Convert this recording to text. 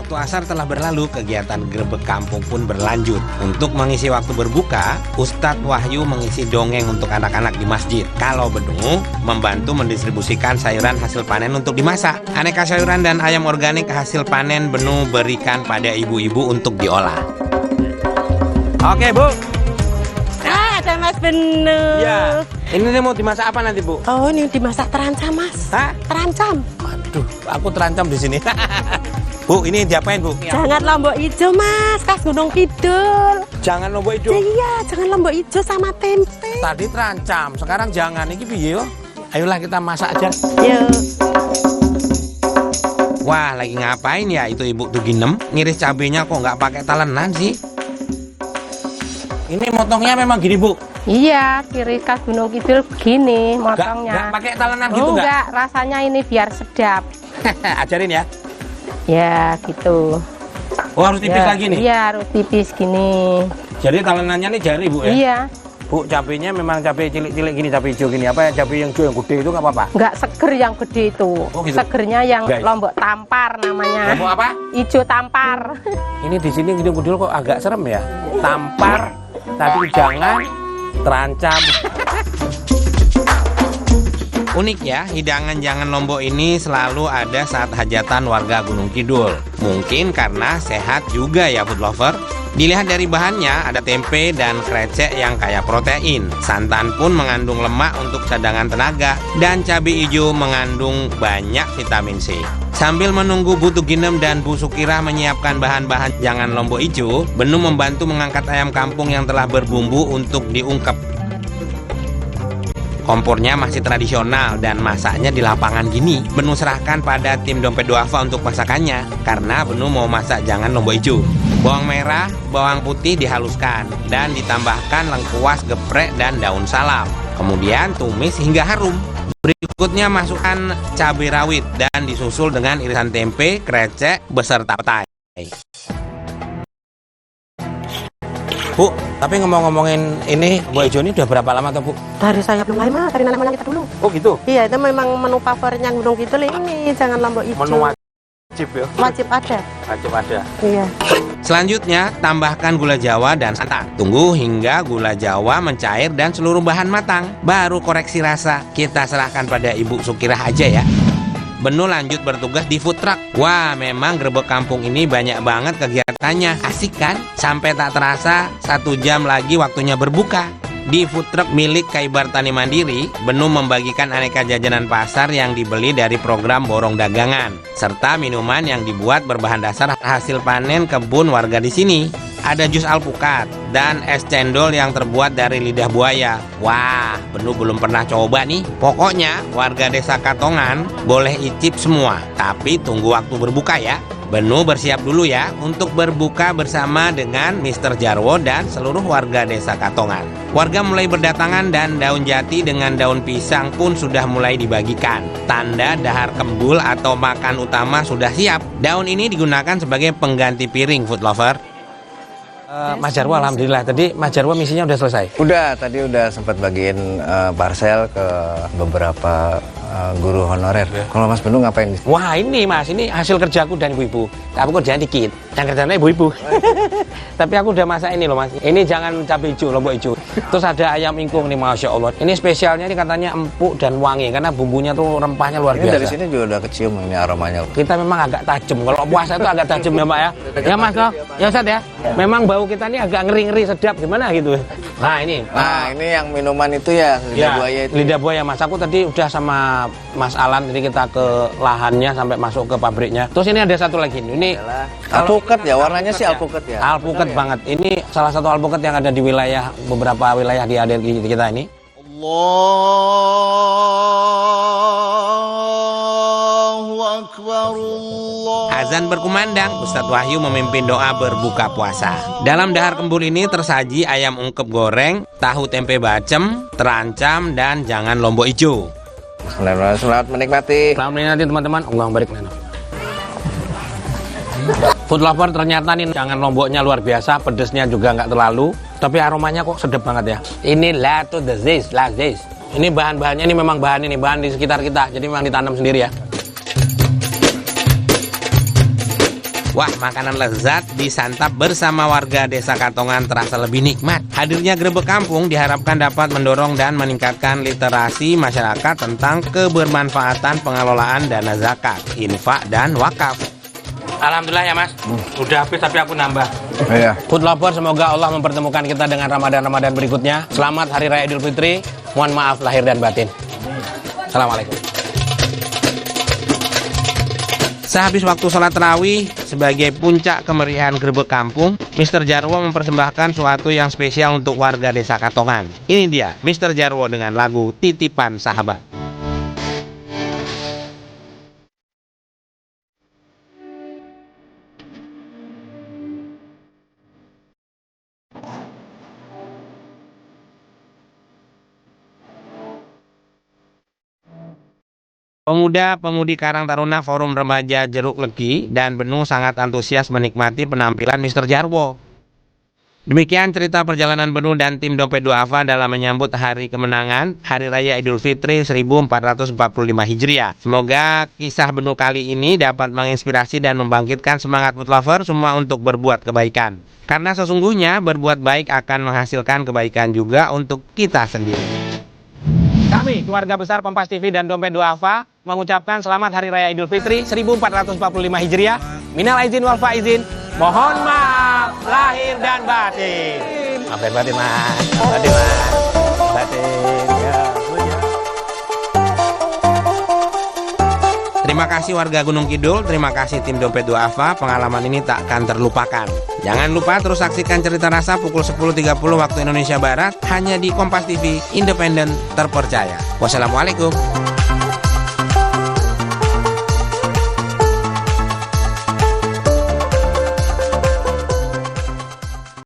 waktu asar telah berlalu, kegiatan Grebek Kampung pun berlanjut. Untuk mengisi waktu berbuka, Ustadz Wahyu mengisi dongeng untuk anak-anak di masjid. Kalau Benu membantu mendistribusikan sayuran hasil panen untuk dimasak. Aneka sayuran dan ayam organik hasil panen Benu berikan pada ibu-ibu untuk diolah. Oke, Bu. Ada Mas Benu. Ya, ini mau dimasak apa nanti, Bu? Oh, ini dimasak terancam, Mas. Hah? Terancam. Aduh, aku terancam di sini. Bu, ini diapain, Bu? Jangan lombok hijau, Mas. Khas Gunung Kidul. Jangan lombok hijau. Iya, jangan lombok hijau sama tempe. Tadi terancam, sekarang jangan. Ini piye yo? Ayolah kita masak aja. Yuk. Wah, lagi ngapain ya itu Ibu Tuginem? Ngiris cabenya kok nggak pakai talenan sih? Ini motongnya memang gini, Bu? Iya, ciri khas Gunung Kidul begini motongnya. Nggak pakai talenan gitu nggak? Enggak, rasanya ini biar sedap. Ajarin ya. Ya, gitu. Oh, harus tipis lagi nih? Iya, harus tipis gini. Jadi talenannya nih jari, Bu ya? Iya. Bu, cabenya memang cabai cilik-cilik gini, cabai hijau gini. Apa ya, cabai yang hijau yang gede itu nggak apa-apa? Enggak seger yang gede itu. Oh, gitu? Segernya yang Guys. lombok tampar namanya. Lombok apa? Hijau tampar. Ini di sini gede-gede kok agak serem ya. Tampar, tapi jangan terancam. Unik ya, hidangan jangan lombok ini selalu ada saat hajatan warga Gunung Kidul. Mungkin karena sehat juga ya food lover. Dilihat dari bahannya, ada tempe dan krecek yang kaya protein. Santan pun mengandung lemak untuk cadangan tenaga. Dan cabai hijau mengandung banyak vitamin C. Sambil menunggu Bu Tuginem dan Bu Sukirah menyiapkan bahan-bahan jangan lombok hijau, Benu membantu mengangkat ayam kampung yang telah berbumbu untuk diungkep. Kompornya masih tradisional dan masaknya di lapangan gini. Benu serahkan pada tim Dompet Duafa untuk masakannya, karena Benu mau masak jangan lombok hijau. Bawang merah, bawang putih dihaluskan dan ditambahkan lengkuas, geprek, dan daun salam. Kemudian tumis hingga harum. Berikutnya masukkan cabai rawit dan disusul dengan irisan tempe, krecek, beserta petai. Bu, tapi ngomong-ngomongin ini, Bu Ijo ini udah berapa lama tuh, Bu? Dari saya belum lama, dari nenek moyang kita dulu. Oh gitu? Iya, itu memang menu favoritnya Gunung Kidul ini, jangan lombok hijau. Menu wajib ya? Wajib ada. Wajib ada. Iya. Selanjutnya, tambahkan gula jawa dan santan. Tunggu hingga gula jawa mencair dan seluruh bahan matang. Baru koreksi rasa. Kita serahkan pada Ibu Sukirah aja ya. Benu lanjut bertugas di food truck. Wah, memang Grebek Kampung ini banyak banget kegiatannya. Asik kan? Sampai tak terasa 1 jam lagi waktunya berbuka. Di food truck milik Kaibar Tani Mandiri, Benu membagikan aneka jajanan pasar yang dibeli dari program borong dagangan, serta minuman yang dibuat berbahan dasar hasil panen kebun warga di sini. Ada jus alpukat dan es cendol yang terbuat dari lidah buaya. Wah, Benu belum pernah coba nih. Pokoknya warga desa Katongan boleh icip semua, tapi tunggu waktu berbuka ya. Benu bersiap dulu ya untuk berbuka bersama dengan Mr. Jarwo dan seluruh warga desa Katongan. Warga mulai berdatangan dan daun jati dengan daun pisang pun sudah mulai dibagikan. Tanda dahar kembul atau makan utama sudah siap. Daun ini digunakan sebagai pengganti piring food lover. Mas Jarwo, alhamdulillah tadi Mas Jarwo misinya udah selesai. Udah, tadi udah sempat bagiin parcel ke beberapa guru honorer. Kalau Mas Benu ngapain? Wah ini Mas, ini hasil kerjaku dan ibu-ibu. Aku kerjaan dikit, yang kerjanya ibu-ibu. Tapi aku udah masak ini loh Mas. Ini jangan cabai hijau, lombok hijau. Terus ada ayam ingkung nih, Masya Allah. Ini spesialnya ini katanya empuk dan wangi, karena bumbunya tuh rempahnya luar Ini biasa. dari sini juga udah kecium ini aromanya. Kita memang agak tajam, kalau puasa itu agak tajam ya Mbak ya. Ya Mas, kok? Ya Ustaz ya. Memang bau kita ini agak ngeri-ngeri sedap, gimana gitu. Nah ini. Nah ini yang minuman itu ya, lidah buaya itu. Lidah buaya Mas, aku tadi udah sama Mas Alan, jadi kita ke lahannya sampai masuk ke pabriknya. Terus ini ada satu lagi, ini Alpukat ya, warnanya sih alpukat ya. alpukat banget. Ini salah satu alpukat yang ada di wilayah, beberapa wilayah di kita ini. Allahu Akbar. Azan berkumandang, Ustadz Wahyu memimpin doa berbuka puasa. Dalam dahar kembul ini tersaji ayam ungkep goreng, tahu tempe bacem, terancam, dan jangan lombok hijau. Selamat menikmati. Selamat menikmati teman-teman. Allahumma barik lana. Food lover, ternyata nih jangan lomboknya luar biasa, pedesnya juga nggak terlalu, tapi aromanya kok sedap banget ya. Ini latu lazis. Ini bahan-bahannya ini memang bahan di sekitar kita, jadi memang ditanam sendiri ya. Wah, makanan lezat disantap bersama warga Desa Katongan terasa lebih nikmat. Hadirnya Grebek Kampung diharapkan dapat mendorong dan meningkatkan literasi masyarakat tentang kebermanfaatan pengelolaan dana zakat, infak, dan wakaf. Alhamdulillah ya Mas, udah habis tapi aku nambah. Iya. Food lover, semoga Allah mempertemukan kita dengan Ramadan-Ramadan berikutnya. Selamat Hari Raya Idul Fitri. Mohon maaf lahir dan batin. Assalamualaikum. Sehabis waktu sholat tarawih, sebagai puncak kemeriahan Grebek Kampung, Mr. Jarwo mempersembahkan suatu yang spesial untuk warga Desa Katongan. Ini dia, Mr. Jarwo dengan lagu Titipan Sahabat. Pemuda-pemudi Karang Taruna Forum Remaja Jeruk Legi dan Benu sangat antusias menikmati penampilan Mr. Jarwo. Demikian cerita perjalanan Benu dan tim Dompet Duafa dalam menyambut hari kemenangan Hari Raya Idul Fitri 1445 Hijriah. Semoga kisah Benu kali ini dapat menginspirasi dan membangkitkan semangat food lover semua untuk berbuat kebaikan. Karena sesungguhnya berbuat baik akan menghasilkan kebaikan juga untuk kita sendiri. Kami, keluarga besar Kompas TV dan Dompet Duafa, mengucapkan selamat Hari Raya Idul Fitri 1445 Hijriah. Minal aizin wal faizin. Mohon maaf lahir dan batin. Maaf dan batin, Mas. Batin, Mas. Batin, ya. Terima kasih warga Gunung Kidul, terima kasih tim Dompet Duafa, pengalaman ini tak akan terlupakan. Jangan lupa terus saksikan Cerita Rasa pukul 10.30 waktu Indonesia Barat, hanya di Kompas TV, independen, terpercaya. Wassalamualaikum.